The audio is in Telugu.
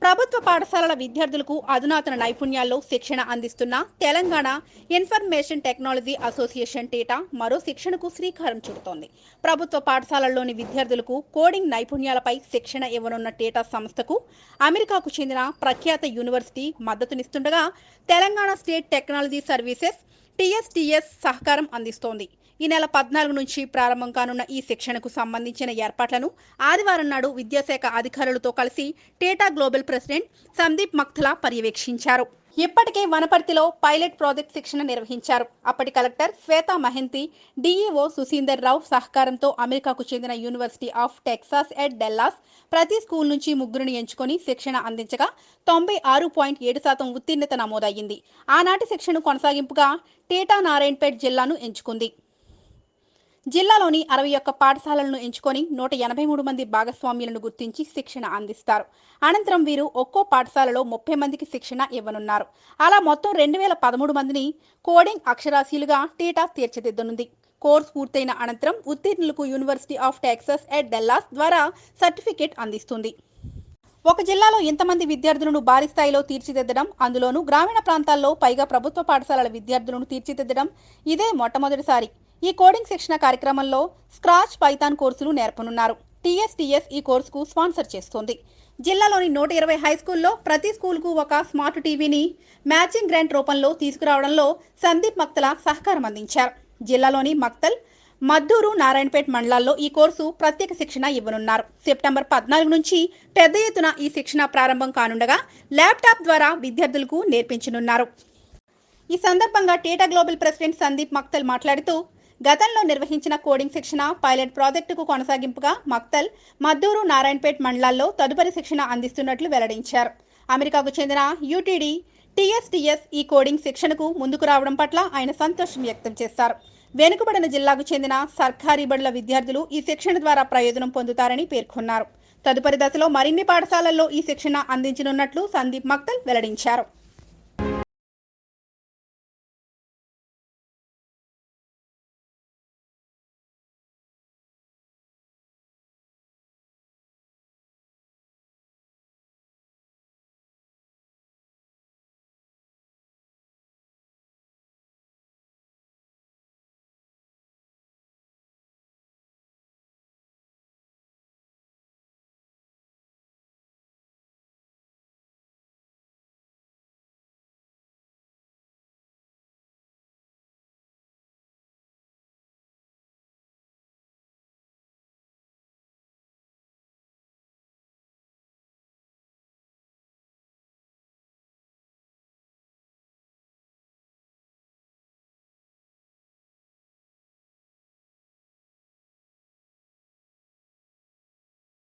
ప్రభుత్వ పాఠశాలల విద్యార్థులకు అధునాతన నైపుణ్యాల్లో శిక్షణ అందిస్తున్న Telangana information technology association theta మరో శిక్షణకు శ్రీకారం చుడుతోంది. ప్రభుత్వ పాఠశాలల్లోని విద్యార్థులకు కోడింగ్ నైపుణ్యాలపై శిక్షణ ఇవ్వనున్న టేటా సంస్థకు అమెరికాకు చెందిన ప్రఖ్యాత యూనివర్సిటీ మద్దతునిస్తుండగా Telangana state technology services TSTS సహకారం అందిస్తోంది. ఈ నెల 14 నుంచి ప్రారంభం కానున్న ఈ శిక్షణకు సంబంధించిన ఏర్పాట్లను ఆదివారం నాడు విద్యాశాఖ అధికారులతో కలిసి టేటా గ్లోబల్ ప్రెసిడెంట్ సందీప్ మక్తలా పర్యవేక్షించారు. ఇప్పటికే వనపర్తిలో పైలట్ ప్రాజెక్ట్ శిక్షణ నిర్వహించారు. అప్పటి కలెక్టర్ శ్వేతా మహంతి, DEO సుశీందర్ రావు సహకారంతో అమెరికాకు చెందిన university of Texas at Dallas ప్రతి స్కూల్ నుంచి ముగ్గురిని ఎంచుకొని శిక్షణ అందించగా 96.7% ఉత్తీర్ణత నమోదయ్యింది. ఆనాటి శిక్షణ కొనసాగింపుగా టేటా నారాయణపేట్ జిల్లాను ఎంచుకుంది. జిల్లాలోని 61 పాఠశాలలను ఎంచుకొని 183 మంది భాగస్వామ్యులను గుర్తించి శిక్షణ అందిస్తారు. అనంతరం వీరు ఒక్కో పాఠశాలలో 30 మందికి శిక్షణ ఇవ్వనున్నారు. అలా మొత్తం 2013 మందిని కోడింగ్ అక్షరాస్యులుగా టేటా తీర్చిదిద్దనుంది. కోర్సు పూర్తయిన అనంతరం ఉత్తీర్ణులకు university of Texas at Dallas ద్వారా సర్టిఫికేట్ అందిస్తుంది. ఒక జిల్లాలో ఇంతమంది విద్యార్థులను భారీ స్థాయిలో తీర్చిదిద్దడం, అందులోనూ గ్రామీణ ప్రాంతాల్లో పైగా ప్రభుత్వ పాఠశాలల విద్యార్థులను తీర్చిదిద్దడం ఇదే మొట్టమొదటిసారి. ఈ కోడింగ్ శిక్షణ కార్యక్రమంలో స్క్రాచ్, పైథాన్ కోర్సులు నేర్పనున్నారు. TSTS ఈ కోర్సుకు స్పాన్సర్ చేస్తోంది. జిల్లాలోని 120 హైస్కూల్లో ప్రతి స్కూల్కు ఒక స్మార్ట్ టీవీని మ్యాచింగ్ గ్రాంట్ రూపంలో తీసుకురావడంలో సందీప్ మక్తలా సహకారం అందించారు. జిల్లాలోని మక్తల్, మద్దూరు, నారాయణపేట్ మండలాల్లో ఈ కోర్సు ప్రత్యేక శిక్షణ ఇవ్వనున్నారు. సెప్టెంబర్ 14 నుంచి పెద్ద ఎత్తున ఈ శిక్షణ ప్రారంభం కానుండగా ల్యాప్టాప్ ద్వారా విద్యార్థులకు నేర్పించనున్నారు. ఈ సందర్భంగా టేటా గ్లోబల్ ప్రెసిడెంట్ సందీప్ మక్తల్ మాట్లాడుతూ, గతంలో నిర్వహించిన కోడింగ్ శిక్షణ పైలట్ ప్రాజెక్టుకు కొనసాగింపుగా మక్తల్, మద్దూరు, నారాయణపేట్ మండలాల్లో తదుపరి శిక్షణ అందిస్తున్నట్లు వెల్లడించారు. అమెరికాకు చెందిన UTD TSTS ఈ కోడింగ్ శిక్షణకు ముందుకు రావడం పట్ల ఆయన సంతోషం వ్యక్తం చేశారు. వెనుకబడిన జిల్లాకు చెందిన సర్కారీ బడుల విద్యార్థులు ఈ శిక్షణ ద్వారా ప్రయోజనం పొందుతారని పేర్కొన్నారు. తదుపరి దశలో మరిన్ని పాఠశాలల్లో ఈ శిక్షణ అందించనున్నట్లు సందీప్ మక్తల్ వెల్లడించారు.